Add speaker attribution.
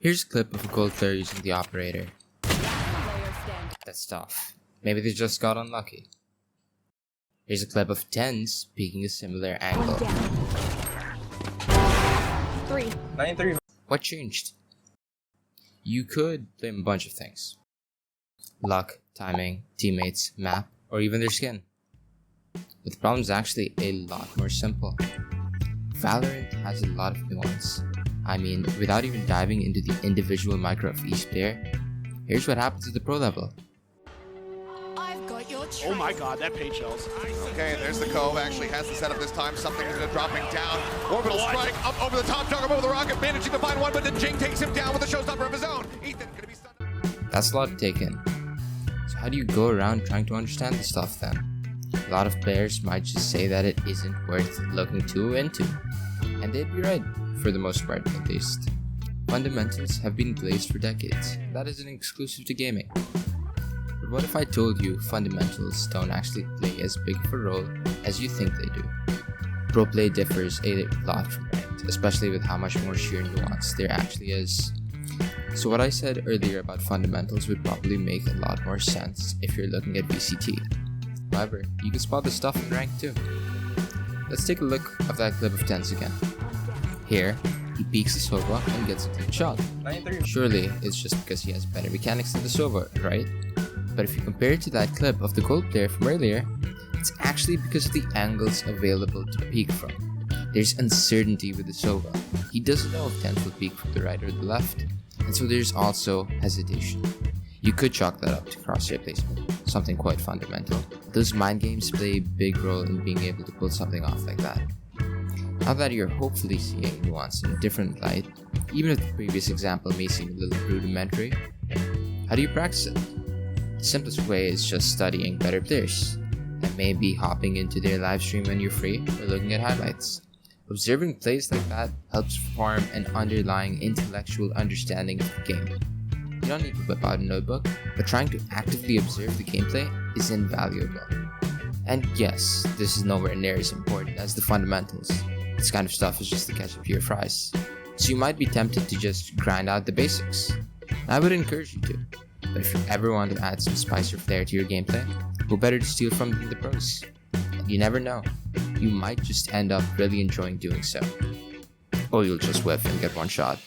Speaker 1: Here's a clip of a gold player using the operator. That's tough. Maybe they just got unlucky. Here's a clip of tens peeking a similar angle.
Speaker 2: 3.
Speaker 3: 9-3.
Speaker 1: What changed? You could blame a bunch of things. Luck, timing, teammates, map, or even their skin. But the problem is actually a lot more simple. Valorant has a lot of nuance. I mean, without even diving into the individual micro of each player, here's what happens at the pro level.
Speaker 4: Oh my god, that paint shells.
Speaker 5: Okay, there's the Cove. Actually has the setup this time. Something is dropping down. Orbital strike up over the top. Juggernaut with the rocket, managing to find one, but then Jing takes him down with a showstopper of his own. Ethan gonna be stunned.
Speaker 1: That's a lot to take in. So how do you go around trying to understand the stuff then? A lot of players might just say that it isn't worth looking too into. And they'd be right, for the most part at least. Fundamentals have been glazed for decades. That isn't exclusive to gaming. But what if I told you fundamentals don't actually play as big of a role as you think they do? Pro play differs a lot from ranked, especially with how much more sheer nuance there actually is. So what I said earlier about fundamentals would probably make a lot more sense if you're looking at VCT. However, you can spot the stuff in ranked too. Let's take a look at that clip of tens again. Here, he peeks the Sova and gets a clean shot.
Speaker 3: 9-3.
Speaker 1: Surely it's just because he has better mechanics than the Sova, right? But if you compare it to that clip of the gold player from earlier, it's actually because of the angles available to peek from. There's uncertainty with the Sova. He doesn't know if tens will peek from the right or the left, and so there's also hesitation. You could chalk that up to crosshair placement, something quite fundamental. Those mind games play a big role in being able to pull something off like that. Now that you're hopefully seeing nuance in a different light, even if the previous example may seem a little rudimentary, how do you practice it? The simplest way is just studying better players, and maybe hopping into their live stream when you're free or looking at highlights. Observing plays like that helps form an underlying intellectual understanding of the game. You don't need to whip out a notebook, but trying to actively observe the gameplay is invaluable. And yes, this is nowhere near as important as the fundamentals. This kind of stuff is just the ketchup to your fries. So you might be tempted to just grind out the basics. And I would encourage you to. But if you ever want to add some spice or flair to your gameplay, who better to steal from than the pros? And you never know. You might just end up really enjoying doing so. Or you'll just whiff and get one shot.